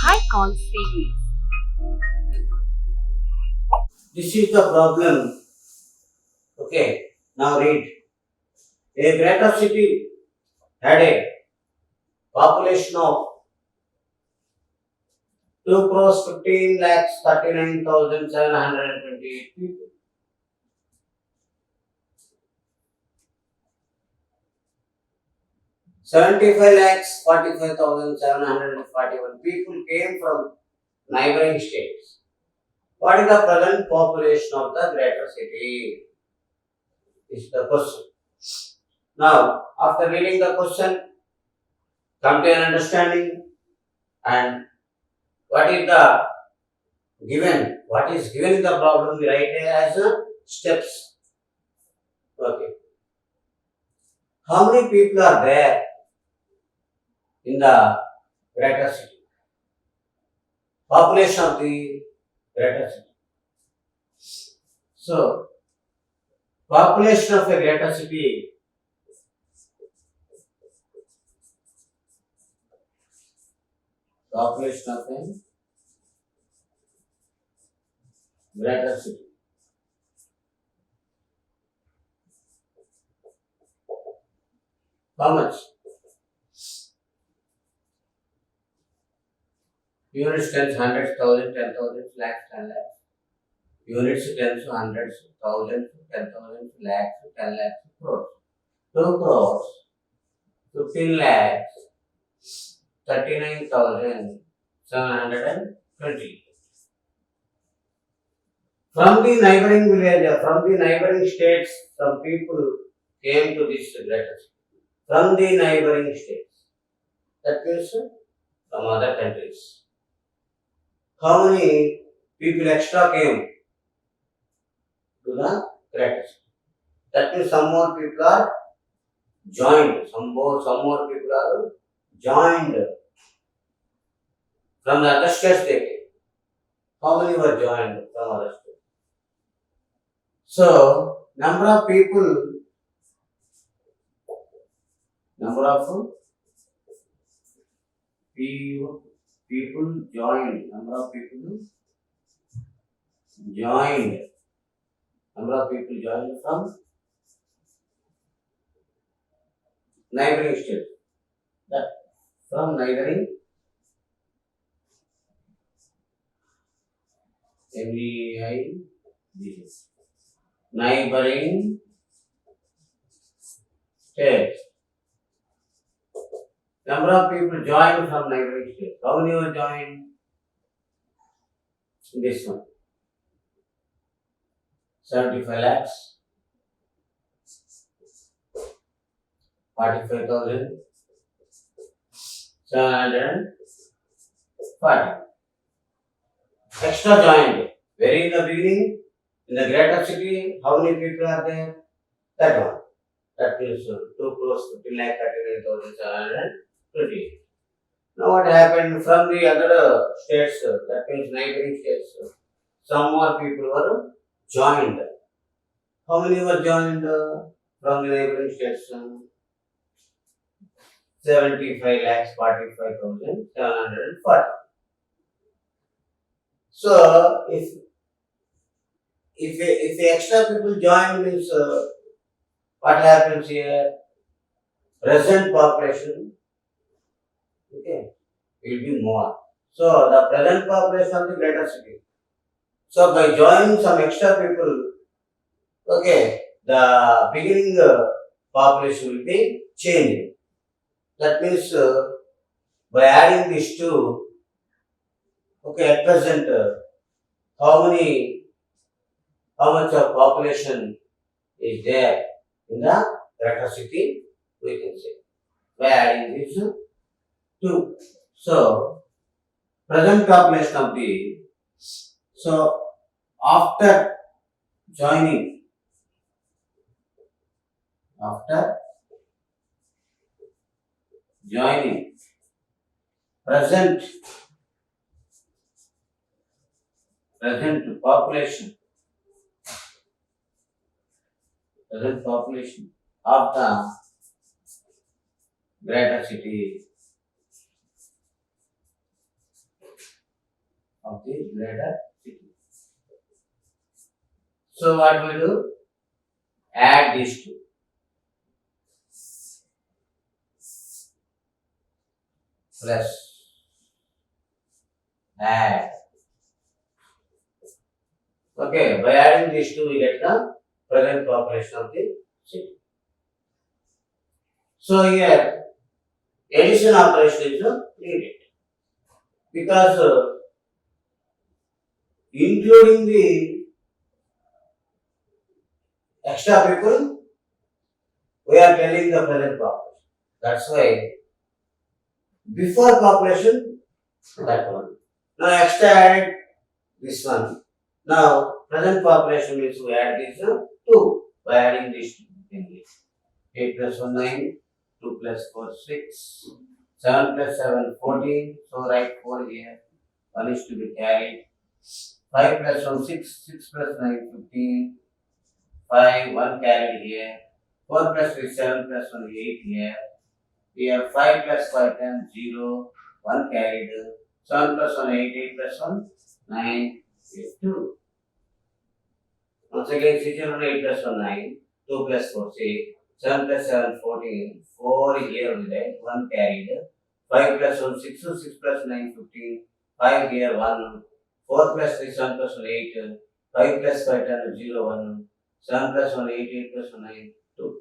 high call series. This is the problem. Okay, now read. A greater city had a population of 2 crores 15 lakhs 39,728 people. Seventy-five lakhs 45,741 people came from neighboring states. What is the present population of the greater city? Is the question. Now, after reading the question, come to an understanding and what is given in the problem, we write it as steps. Okay. How many people are there in the greater city? Population of the greater city. So, population of a greater city population of a greater city. How much? Units, tens, hundreds, thousands, 10,000, lakhs, 10 lakhs. Units, tens, hundreds, thousands, 10,000, lakhs, 10 lakhs, crores. 2 crores, 15 lakhs, 39,720. From the neighboring village, from the neighboring states, some people came to this greater city. From the neighboring states. That means from other countries. How many people extra came to the greater city? That means some more people are joined. Some more people are joined. From the other states they came. How many were joined from other states? So, number of people joined. Number of people joined from neighboring states. That from neighboring neighboring states. Number of people joined from neighboring states. How many were joined? This one. 75 lakhs. 45,740. Extra joined. Very in the beginning, in the greater city, how many people are there? That one. That is 2 crores 15 lakh 39,720. Now what happened from the other states, that means neighboring states, some more people were joined. How many were joined from the neighboring states? 75 lakhs 45,740. So if extra people join means what happens here? Present population, okay, will be more. So the present population of the greater city. So by joining some extra people, okay, the beginning population will be changing. That means by adding these two, okay, at present, how much of population is there in the greater city? We can say by adding these two. So present population of the after joining present population of the greater city the greater city. So what we do? Add these two. Plus add. Okay, by adding these two we get the present population of the city. So here addition operation is needed because including the extra people, we are telling the present population. That's why before population, that one. Now extra added this one. Now present population means we add this 2 by adding this 2. 8 plus 1 9, 2 plus 4 6, 7 plus 7 14. So write 4 here. 1 is to be carried. 5 plus 1 6, 6 plus 9 15. 5 1 carried here. 4 plus 3 7 plus 1 8 here. We have 5 plus 5 10 0. 1 carried. 7 plus 1 8, 8 plus 1 9, 2. Once again, 6 8 plus 1 9, 2 plus 4 6, 7 plus 7 14, 4 here we write, 1 carried, 5 plus 1 6, 6 plus 9 15, 5 here 1, 4 plus 3 7 plus 1 8, 5 plus 5 10 0 1, 7 plus 1 8, 8 plus 1 9 2.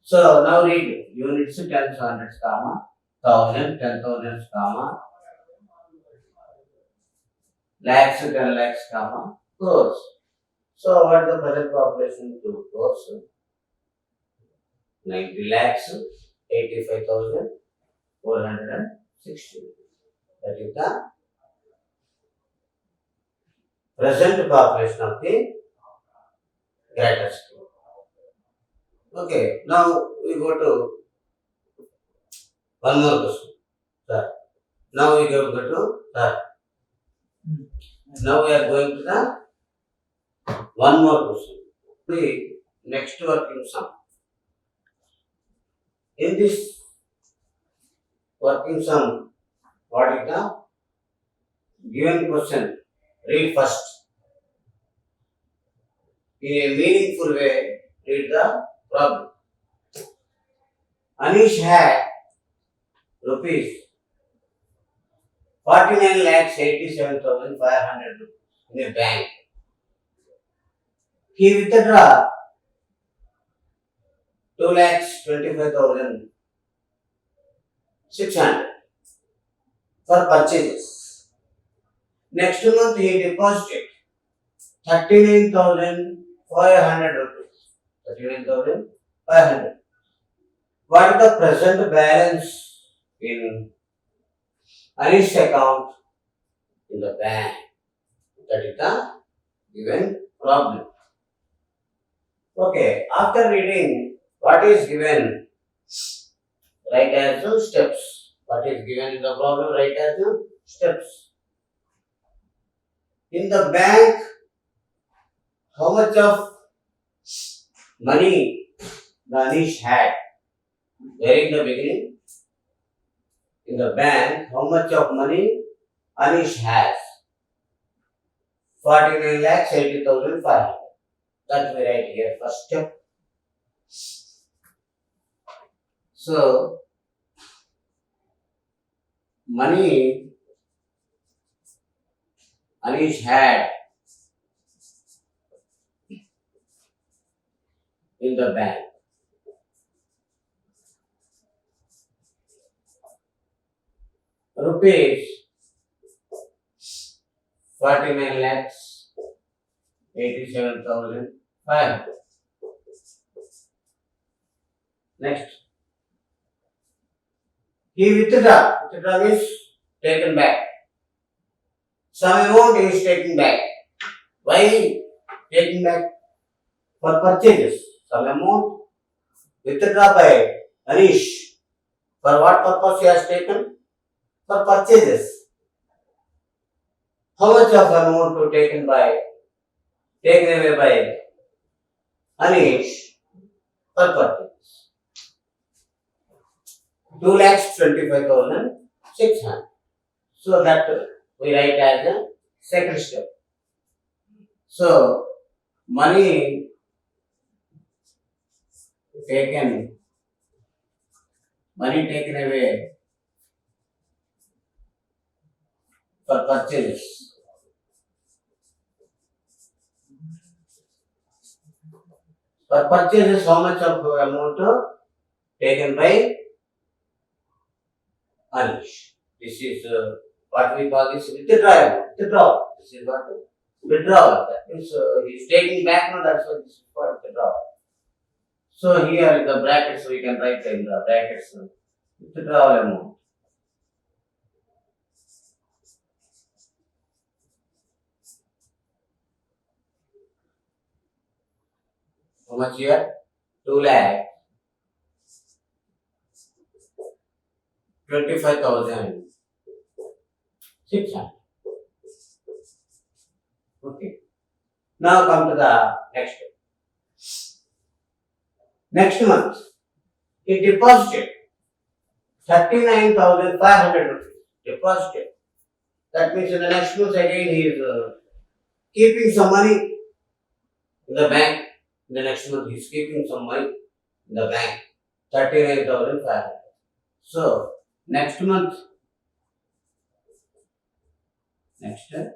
So now read units, tens, hundreds, comma, thousand, 10,000, comma, lakhs, 10 lakhs, comma, crores. So what is the present population to crores? 90 lakhs, 85,460. That is the present population of the greater city. Okay, now we go to one more question. Sir. Now we go to sir. Now we are going to the one more question. The next working sum. In this working sum, what is the given question? Read first. In a meaningful way, read the problem. Anish had rupees 49,87,500 rupees in a bank. He withdrew 2,25,600 for purchases. Next month he deposited 39,500 rupees. 39,500. What is the present balance in Anish's account in the bank? That is the given problem. Okay, after reading what is given, write as steps. What is given in the problem, write as steps. In the bank, how much of money the Anish had? There in the beginning, in the bank, how much of money Anish has? 49,80,500. That we write here first step. So, money Anish had in the bank. Rupees 49 lakhs 87,500. Next, he withdrew. Withdraw means taken back. Some amount he is taking back. Why taking back? For purchases. Some amount withdraw by Anish. For what purpose he has taken? For purchases. How much of amount to taken away by Anish for purchase? 2,25,600. So that we write as second step. So money taken away for purchases. For purchases, how much of amount taken by Anish? This is what we call this withdrawal. Withdrawal. This is what withdrawal. That means he is taking back now. That's what this is called withdrawal. So here in the brackets we can write in the brackets withdrawal amount. How much here? 2 lakh 25,600. Okay. Now come to the next step. Next month, he deposited 39,500 rupees. Deposited. That means in the next month again he is keeping some money in the bank. In the next month he is keeping some money in the bank. 39,500. So next month, deposited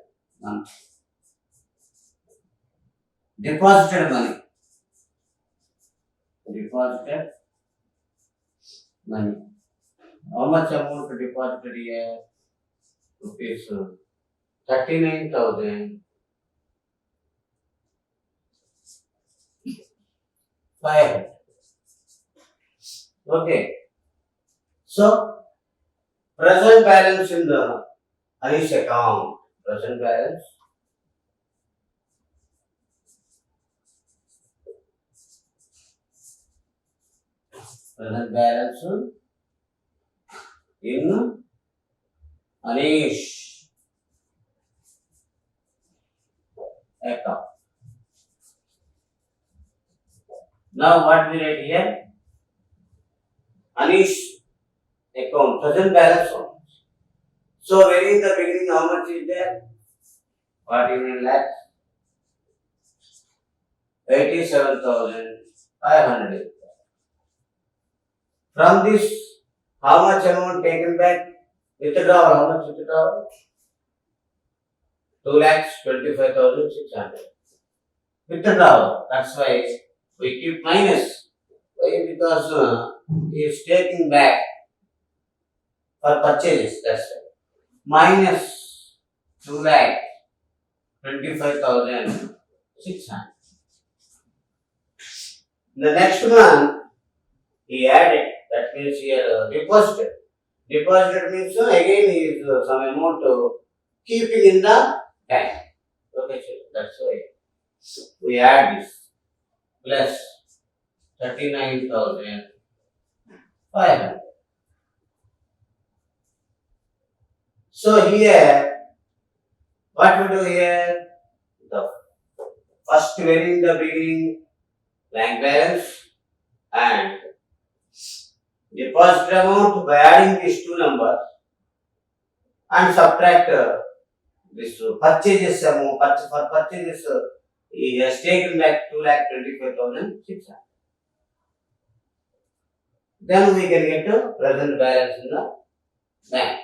money. How much amount deposited here? Rupees 39,500. Okay. So present balance in the Anish account. Present balance. Present balance in Anish account. Now what we write here? Anish account. Present balance. So very in the beginning how much is there? 49 lakhs. 87,500. From this, how much amount taken back? Withdrawal. How much withdrawal? 2,25,600. Withdrawal. That's why we keep minus. Why? Because he is taking back for purchases. That's why. Minus 2,25,600. The next month, he added. That means here deposited. Deposited means again he is some amount keeping in the bank. Okay, that's why we add this plus 39,500. So here, what we do here? The first very in the beginning, bank balance and deposit amount by adding these two numbers and subtract this purchases amount. For purchases, he has taken back 2,25,600. Then we can get a present balance in the bank.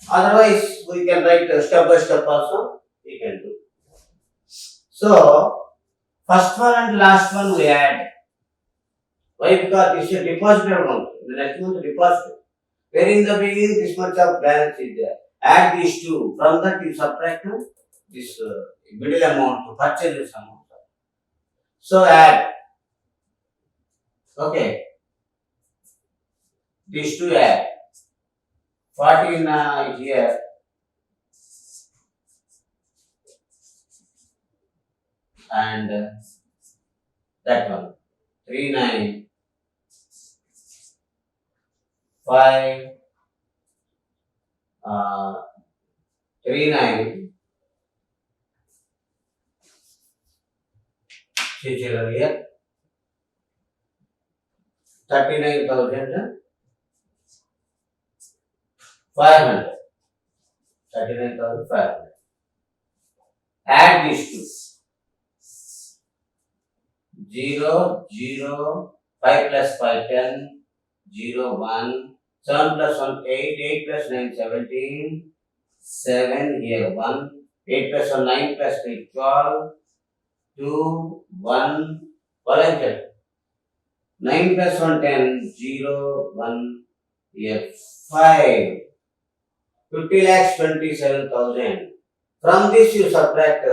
Otherwise, we can write step by step also. We can do. So, first one and last one we add. Why? Because this is deposited amount. The next month deposited. Where in the beginning this much of balance is there. Add these two. From that you subtract this middle amount to purchase this amount. So add. Okay. These two add. 14 here. And that one. 39. 5. 39. See children here. 39,500. 39,500. Add these two. 0, 0, 5 plus 5, 10, 0, 1, 7 plus 1, 8, 8 plus 9, 17, 7, here 1, 8 plus 1, 9 plus 3, 12, 2, 1, volunteer. 9 plus 1, 10, 0, 1, here 5. 50 lakhs 27,000. From this you subtract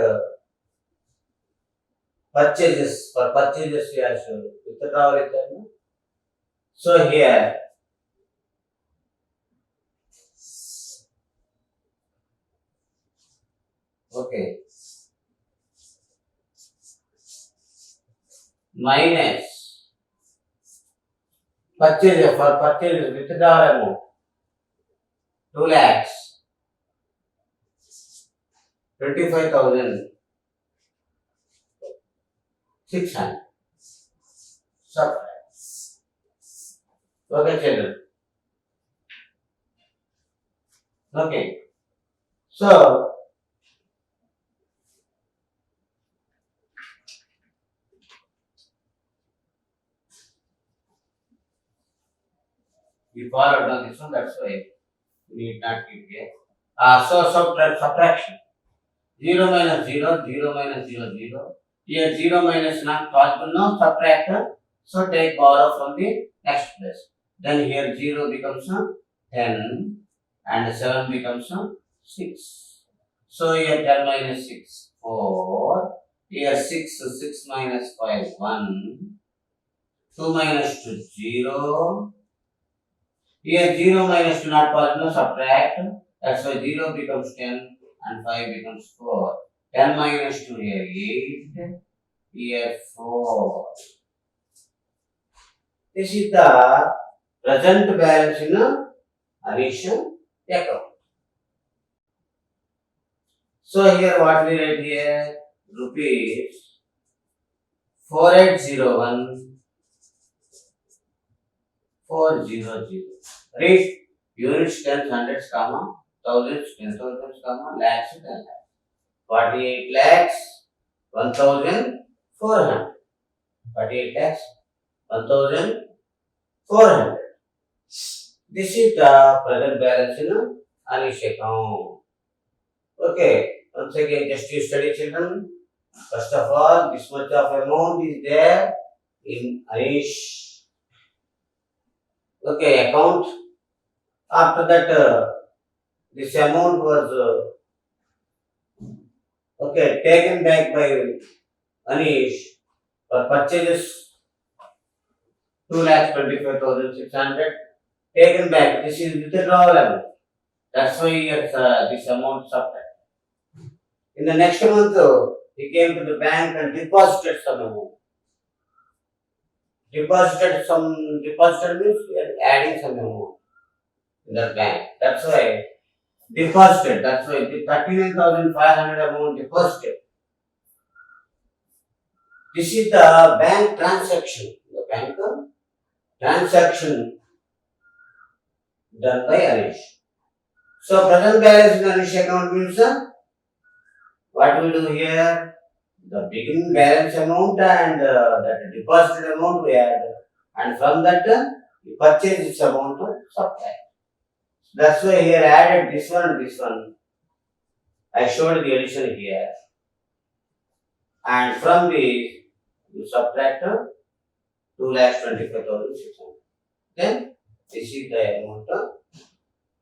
purchases. For purchases you have to withdraw it. So here okay, minus purchases. For purchases withdrawal amount 2 lakhs 25,600. Subtract. Okay, children. Okay. So we followed on this one, that's why we need not keep here. So subtraction. 0 minus 0, 0 minus 0, 0. Here 0 minus not possible, no subtract. So take borrow from the next place. Then here 0 becomes 10 and 7 becomes 6. So here 10 minus 6, 4. Here 6, 6 minus 5, 1. 2 minus 2, 0. Here 0 minus 2 not possible, subtract. That's why 0 becomes 10 and 5 becomes 4. 10 minus 2 here 8. Here 4. This is the present balance in Anish account. So here what we write here? Rupees 4801 400. Read units, tens, hundreds, comma, thousands, 10,000s, comma, lakhs, 10 lakhs. 48 lakhs 1,400. 48 lakhs 1,400. This is the present balance in Anish account. Okay, once again, just you study, children. First of all, this much of amount is there in Anish. Okay, account. After that, this amount was taken back by Anish for purchases 2,25,600. Taken back. This is withdrawal amount. That's why this amount subtract. In the next month, he came to the bank and deposited some amount. Deposited means we are adding some amount in the bank. That's why deposited. That's why the 39,500 amount deposited. This is the bank transaction. The bank transaction done by Anish. So present balance in Anish account means what we do here? The beginning balance amount and that deposited amount we add, and from that we purchase this amount to subtract. That's why here added this one and this one. I showed the addition here, and from the you subtract 2,25,600. Then this is the amount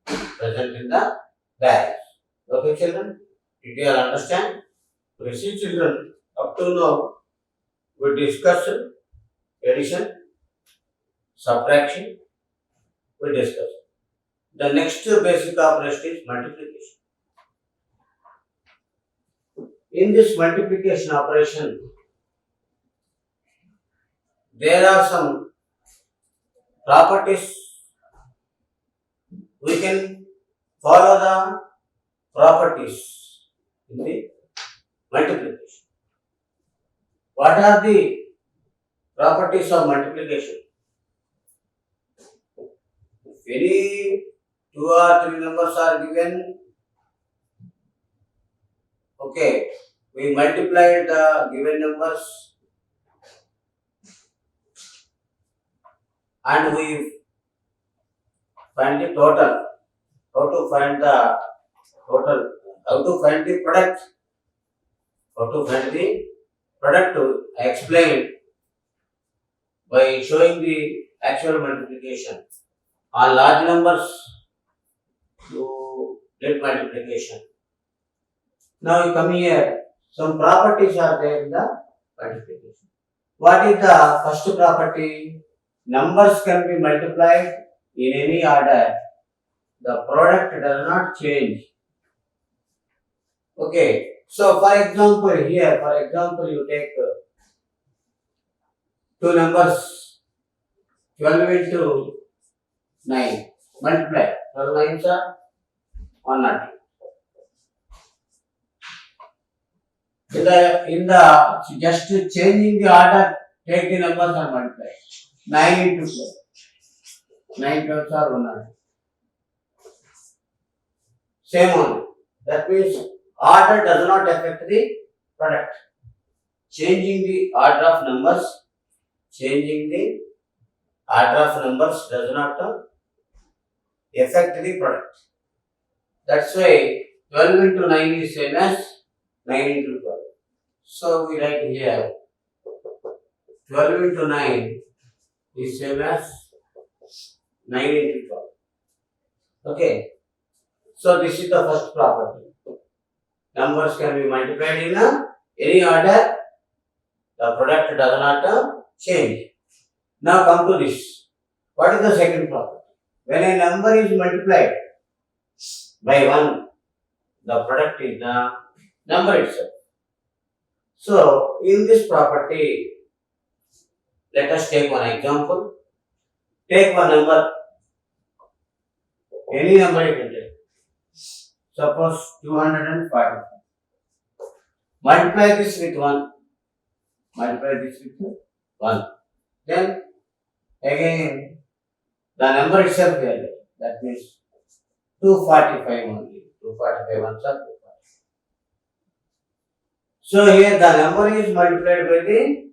present in the balance. Okay, children, did you all understand? Proceed, children. Up to now, we discussed addition, subtraction, we discussed. The next basic operation is multiplication. In this multiplication operation, there are some properties. We can follow the properties in the multiplication. What are the properties of multiplication? If any 2 or 3 numbers are given, Okay, we multiplied the given numbers and we find the total. How to find the total? How to find the product? How to find the product? I explained by showing the actual multiplication. On large numbers, you did multiplication. Now you come here. Some properties are there in the multiplication. What is the first property? Numbers can be multiplied in any order. The product does not change. Okay. So for example, here, you take two numbers 12 into 9. Multiply. 12 9s are 102. In the just changing the order, take the numbers and multiply. 9 into 12. 9 12s are 102. Same only. That means order does not affect the product. Changing the order of numbers does not affect the product. That's why 12 into 9 is same as 9 into 12. So we write here 12 into 9 is same as 9 into 12. Okay. So this is the first property. Numbers can be multiplied in any order. The product does not change. Now come to this. What is the second property? When a number is multiplied by 1, the product is the number itself. So in this property, let us take one example. Take one number, any number you can take. Suppose 245. Multiply this with 1. Then again the number itself here. That means 245 only. 245 ones are 245. So here the number is multiplied by the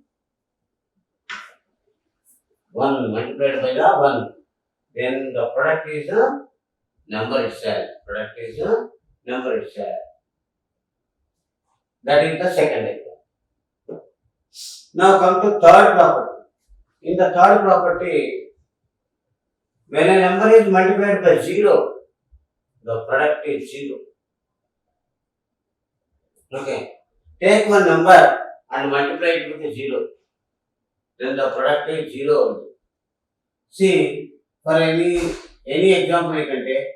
1. Multiplied by the 1. Then the product is a number itself. That is the second example. Now come to third property. In the third property, when a number is multiplied by 0, the product is 0. Okay. Take one number and multiply it with a 0. Then the product is 0 only. See, for any example you can take.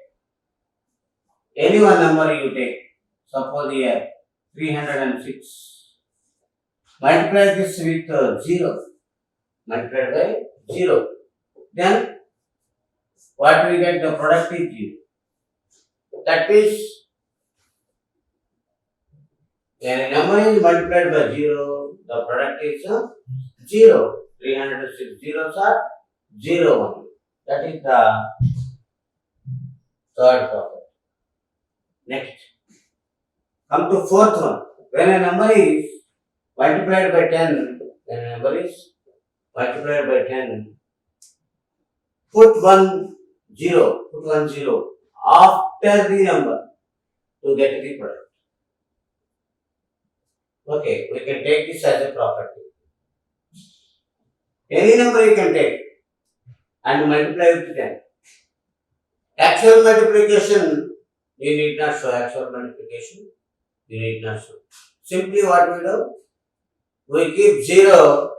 Any one number you take. Suppose here 306. Multiply this with 0. Multiplied by 0. Then what we get? The product is 0. That means when a number is multiplied by 0, the product is 0. 306 zeros are 0 only. That is the third property. Next, come to fourth one. When a number is multiplied by 10, put one zero after the number to get the product. Okay, we can take this as a property. Any number you can take and multiply with 10. Actual multiplication, you need not show Simply what we do? We keep 0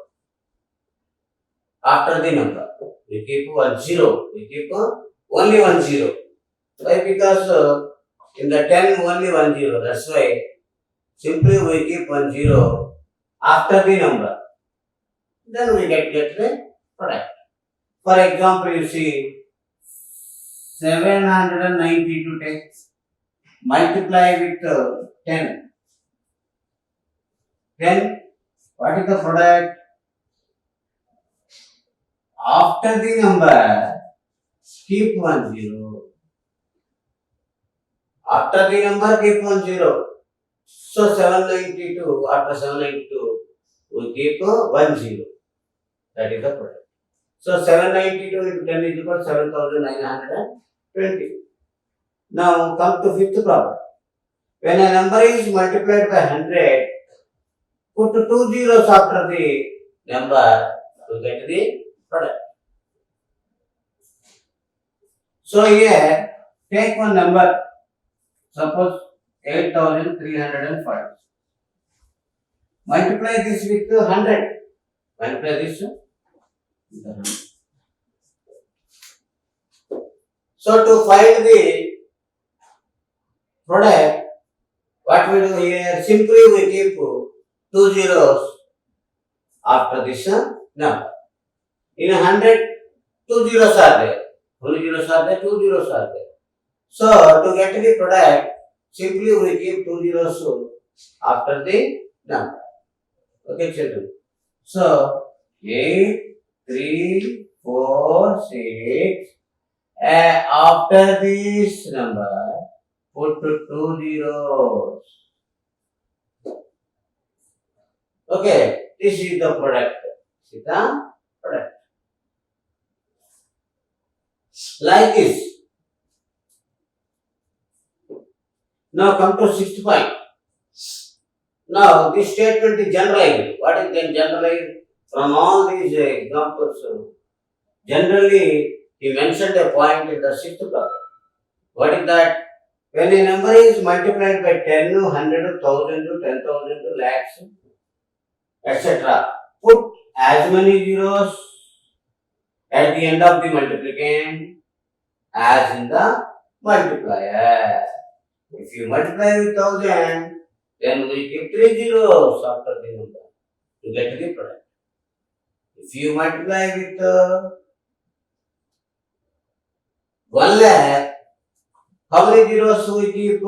after the number. We keep only 1 0. Why? Because in the 10 only 1 0. That's why simply we keep 1 0 after the number. Then we get the product. For example, you see 792 takes multiply with 10. Then what is the product? After the number, keep 1 0. After the number, keep 1 0. So 792, after 792, we keep 1 0. That is the product. So 792 into 10 is equal to 7920. Now come to fifth problem. When a number is multiplied by 100, put 2 zeros after the number to get the product. So here, take one number, suppose 8340. Multiply this with 100. Multiply this with 100. So to find the product, what we do here, simply we keep 2 zeros after this number. In 100, 2 zeros are there. 2 zeros are there, 2 zeros are there. So to get the product, simply we keep 2 zeros after the number. Okay, children. So 8, 3, 4, 6. After this number, put 2 zeros. Okay, this is the product. This is the product. Like this. Now come to sixth point. Now this statement is generalized. What is then generalized? From all these examples, generally he mentioned a point in the sixth problem. What is that? When a number is multiplied by 10, 100, 1000, 10,000, lakhs, etc., put as many zeros at the end of the multiplicand as in the multiplier. If you multiply with 1000, then we keep 3 zeros after the number to get the product. If you multiply with 1 lakh, how many zeros we keep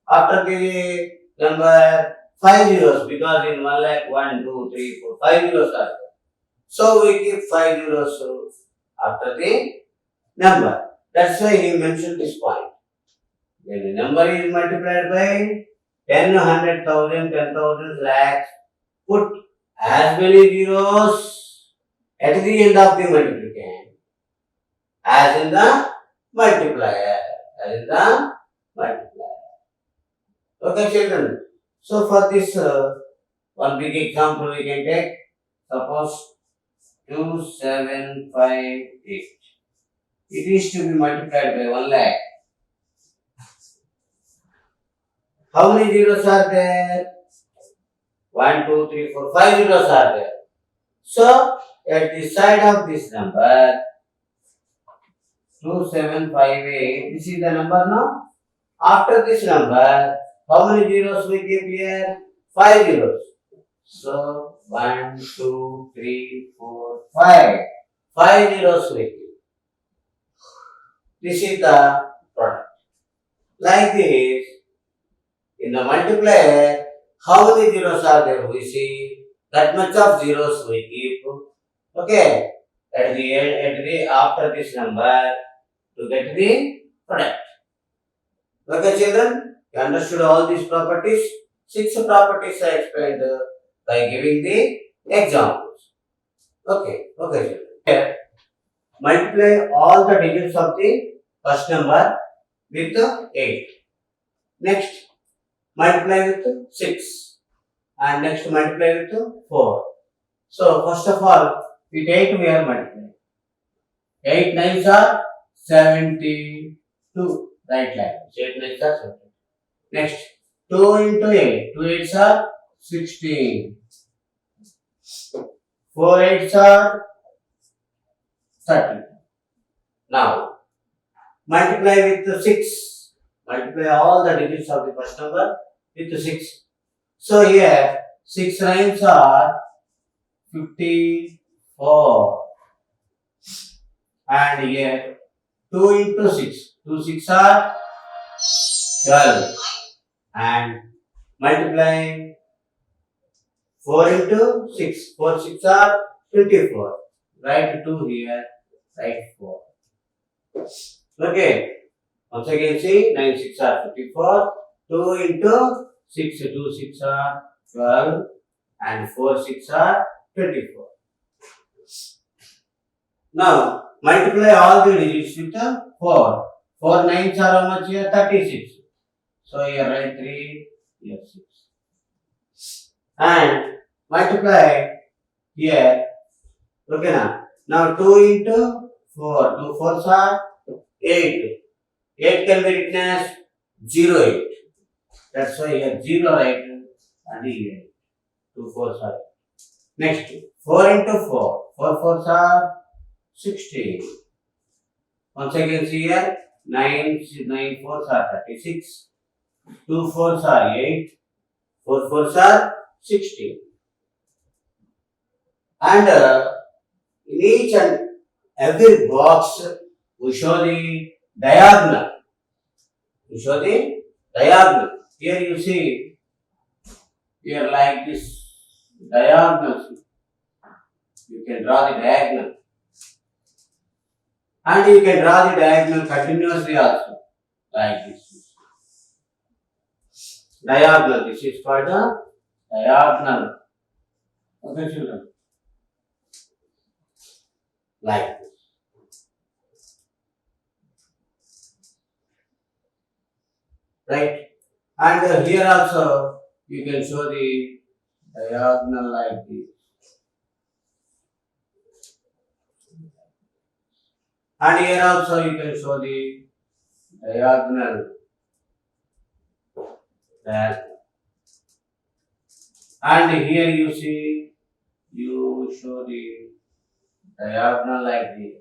after the number? 5 zeros, because in 1 lakh, 1, 2, 3, 4, 5 zeros are there. So we keep 5 zeros after the number. That's why he mentioned this point. When the number is multiplied by 10, 100,000, 10,000, lakhs, put as many zeros at the end of the multiplicand as in the multiplier. As in the multiplier. Okay, children. So for this one big example we can take. Suppose 2758. It is to be multiplied by 1 lakh. How many zeros are there? 1, 2, 3, 4, 5 zeros are there. So at the side of this number, 2758, this is the number now. After this number, how many zeros we keep here? 5 zeros. So 1, 2, 3, 4, 5. 5 zeros we keep. This is the product. Like this, in the multiplier, how many zeros are there? We see that much of zeros we keep. Okay, at the end, after this number, to get the product. Okay, children, you understood all these properties? 6 properties I explained by giving the examples. Okay, children. Here, multiply all the digits of the first number with 8. Next, multiply with 6. And next, multiply with 4. So, first of all, with 8 we are multiplying. 8 9s are 72. Right line. 8 9s are 72. Next, 2 into 8. 2 8s are 16. 4 8s are 30. Now, multiply with 6. Multiply all the digits of the first number with 6. So here, 6 9s are 54. And here, 2 into 6. 2 6 are 12. And multiply 4 into 6. 4 6 are 24. Write 2 here. Write 4. Okay. Once again see, 9 6 are 54. 2 into 6 2 6 are 12 and 4 6 are 24. Now multiply all the digits with 4. 4 nines are how much here? 36. So here write 3, here 6. And multiply here. Okay now 2 into 4. 2 4s are 8. 8 can be written as 0 8. That's why here 0 right and here 2 4s are. Next 4 into 4. 4 4s are 16. Once again see here 9 4s are 36. 2 4s are 8. 4 4s are 16. And in each and every box we show the diagonal. We show the diagonal. Here you see, here like this diagonal. You can draw the diagonal. And you can draw the diagonal continuously also. Like this. Diagonal. This is called the diagonal. Okay, children. Like this. Right? And here also you can show the diagonal like this. And here also you can show the diagonal. And here you see, you show the diagonal like this.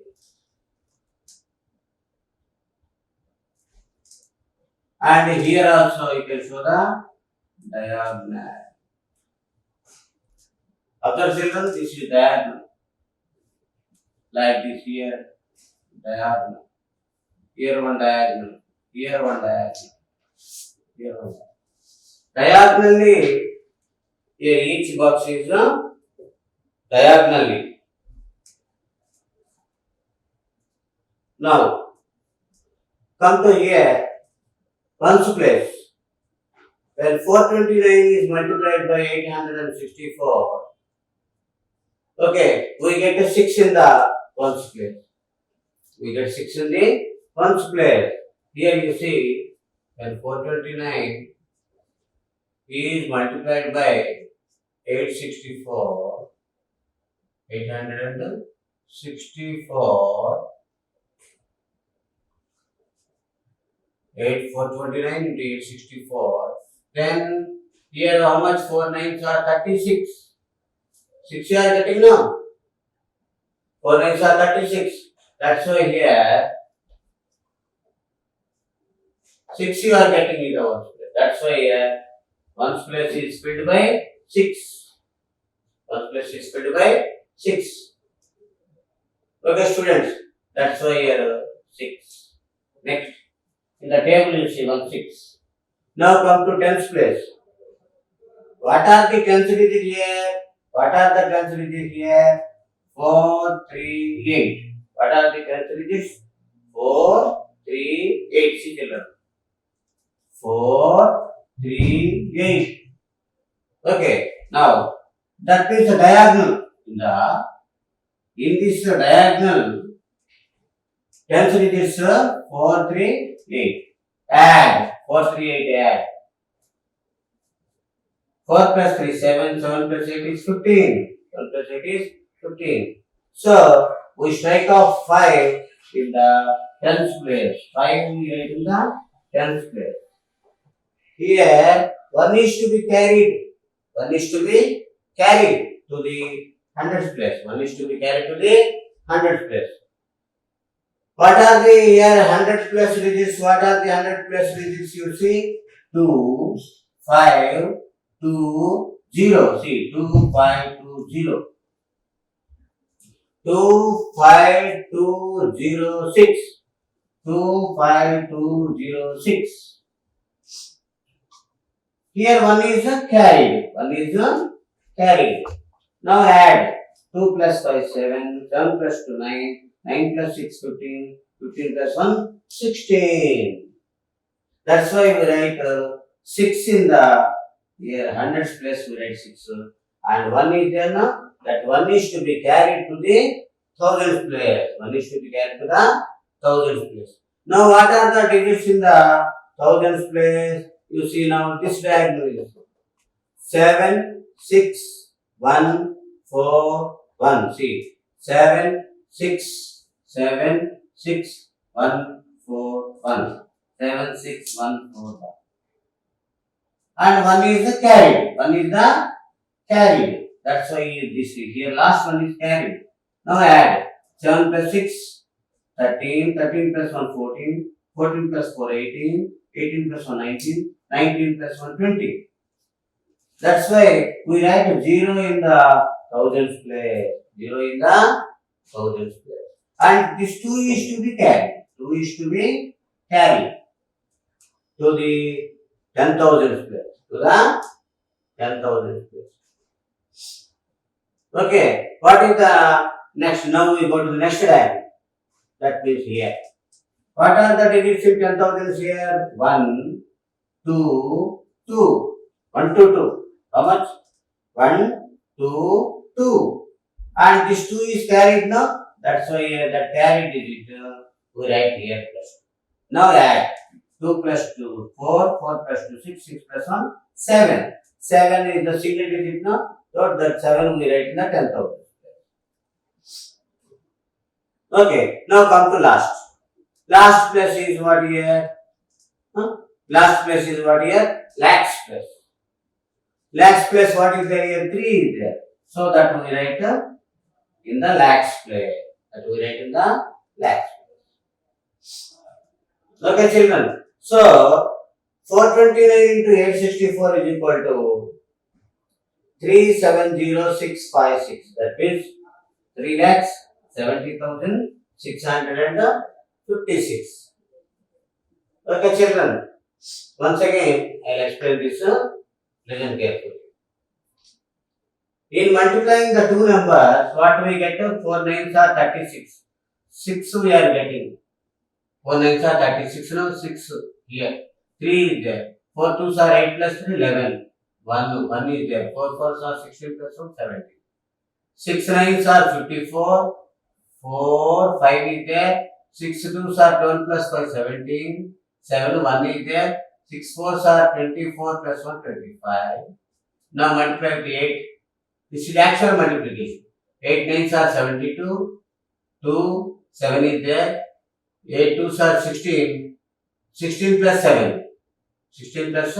And here also you can show the diagonal. Observe children, this is diagonal. Like this here, diagonal. Here one diagonal. Here one diagonal. Here one diagonal. Diagonally, here each box is diagonally. Now, come to here, ones place. When 429 is multiplied by 864, okay, we get a 6 in the ones place. We get 6 in the ones place. Here you see, when 429 is multiplied by 864, 864, 429 into 864. Then here how much? 4 9s are 36. 6 you are getting now. 4 9s are 36. That's why here 6 you are getting in the ones place. That's why here ones place is filled by 6. Ones place is filled by 6. Okay, students. That's why here 6. Next. In the table you see 1 6. Now come to tens place. What are the tens digits here? What are the tens digits here? 4 3 8. What are the tens digits? 4 3 8. See children. 4 3 8. Okay. Now that is the diagonal. In this diagonal, tens digits 4 3 8. Add 4 3 8. Add 4 plus 3 7. 7 plus 8 is 15. 7 plus 8 is 15. So we strike off 5 in the tens place. 5 we write in the tens place. Here 1 is to be carried. 1 is to be carried to the hundreds place. 1 is to be carried to the hundreds place. What are the here 100 plus digits? What are the 100 plus digits? You see 2 5 2 0. See 2 5 2 0. 2 5 2 0 6. 2 5 2 0 6. Here 1 is carried. 1 is carried. Now add 2 plus 5 7. 7 plus 2 9. 9 plus 6 15. 15 plus 1 16. That's why we write 6 in the Here hundreds place we write 6. And 1 is there now. That 1 is to be carried to the thousands place. 1 is to be carried to the thousands place. Now what are the digits in the thousands place? You see now this diagonal is 7, 6, 1, 4, 1. See 7, 6, 7, 6, 1, 4, 1. 7, 6, 1, 4, 1. And 1 is the carried. 1 is the carried. That's why this here last one is carried. Now add 7 plus 6, 13, 13 plus 1, 14, 14 plus 4, 18, 18 plus 1, 19, 19 plus 1, 20. That's why we write 0 in the thousands place. 0 in the thousands place. And this 2 is to be carried. 2 is to be carried to the 10,000 place. To the 10,000 place. Okay. What is the next? Now we go to the next diagram. That means here. What are the digits in 10,000 here? 1, 2, 2. 1, 2, 2. How much? 1, 2, 2. And this 2 is carried now. That's why the carried digit we write here plus. Now add 2 plus 2, 4, 4 plus 2, 6, 6 plus 1, 7. 7 is the single digit now. So that 7 we write in the 10,000. Okay, now come to last. Last place is what here? Last place is what here? Lakhs place. Lakhs place, what is there here? 3 is there. So that we write in the lakhs place. That we write in the lakhs place. Okay, children. So 429 into 864 is equal to 370656. That means 3,70,656. Okay, children. Once again, I will explain this. Listen carefully. In multiplying the two numbers, what we get? 4 9s are 36. 6 we are getting. 4 9s are 36. Now 6 here. 3 is there. 4 2s are 8 plus 3, 11. 1 is there. 4 4s are 16 plus 1, 17. 6 9s are 54. 4 5 is there. 6 2s are 12 plus 5, 17. 7 1 is there. 6 4s are 24 plus 1, 25. Now multiply with 8. This is actual multiplication. 8 9s are 72. 2 7 is there. 8 2s are 16. 16 plus 7. 16 plus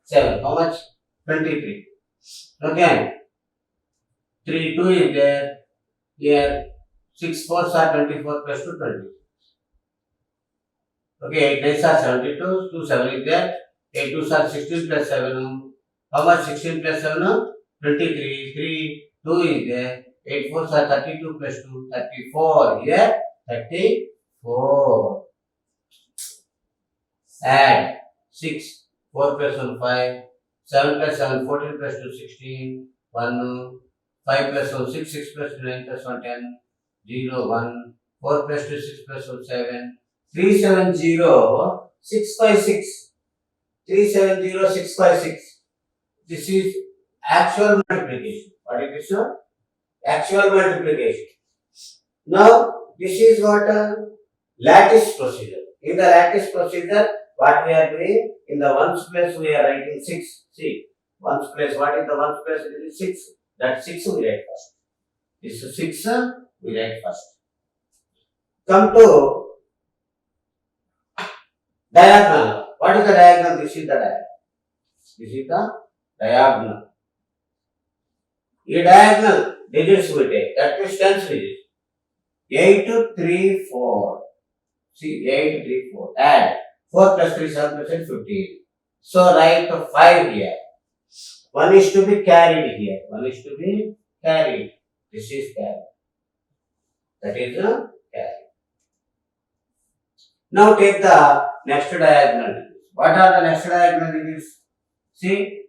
7. How much? 23. Okay. 3 2 is there. Here 6 4s are 24 plus 2, 20. Okay, 8 9s are 72, 2 7 is there. 8 2s are 16 plus 7. How much? 16 plus 7? 23. 3 2 is there. 8 4s are 32 plus 2, 34. Here 34. Add 6. 4 plus 1 5. 7 plus 7 14 plus 2 16. 1 5 plus 1 6 6 plus 2 9 plus 1 10. 0 1. 4 plus 2 6 plus 1 7. 370 656. 370 656. This is actual multiplication. What is this? Actual multiplication. Now, this is what lattice procedure. In the lattice procedure, what we are doing? In the ones place we are writing 6. See, ones place. What is the ones place? It is 6. That 6 we write first. This is 6 we write first. Come to diagonal. What is the diagonal? This is the diagonal. This is the diagonal. A diagonal digits we take. That means tens digits. 8 3 4. See, 8 3 4. Add 4 plus 3 7 plus 8 15. So write 5 here. 1 is to be carried here. 1 is to be carried. This is carried. That is carried. Now take the next diagonal digits. What are the next diagonal digits? See,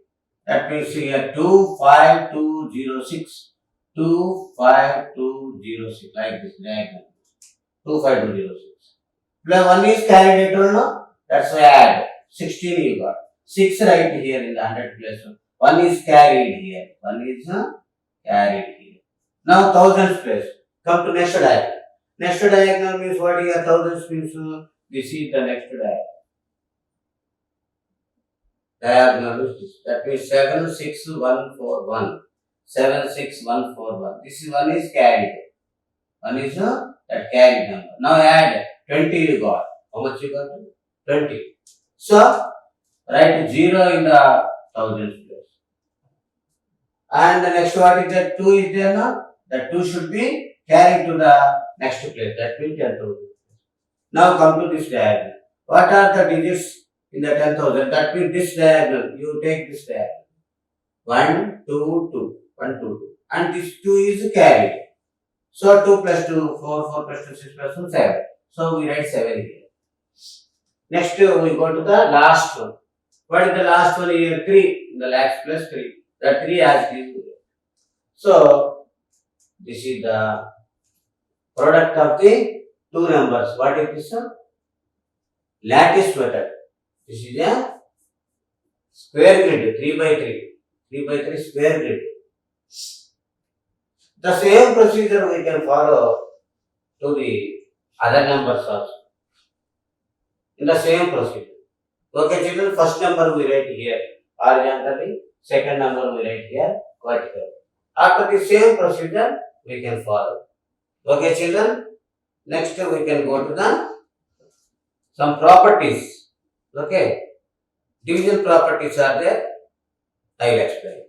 that means here 2 5 2 0 6. 2 5 2 0 6. Like this diagonal. 2 5 2 0 6. Plus 1 is carried at all, no? That's why add 16 you got. 6 right here in the 100 place. 1 is carried here. 1 is carried here. Now thousands place. Come to next diagonal. Next diagonal means what here? Thousands means this is the next diagonal. Diagonal is this. That means 76141. 76141. This is one is carried. One is that carried number. Now add 20 you got. How much you got? 20. So write 0 in the thousands place. And the next what is that? 2 is there now. That 2 should be carried to the next place. That means 10,000. Now come to this diagonal. What are the digits in the 10,000? That means this diagonal. You take this diagonal. 1, 2, 2. 1, 2, 2. And this 2 is carried. So 2 plus 2, 4, 4 plus 2, 6 plus 2, 7. So we write 7 here. Next we go to the last one. What is the last one here? 3. In the lakhs plus 3. The 3 as it is. So this is the product of the two numbers. What is this? Lattice method. This is a square grid, 3 by 3. 3 by 3 square grid. The same procedure we can follow to the other numbers also. In the same procedure. Okay, children, first number we write here horizontally, second number we write here vertically. After the same procedure, we can follow. Okay, children, next we can go to the some properties. Okay, division properties are there. I will explain.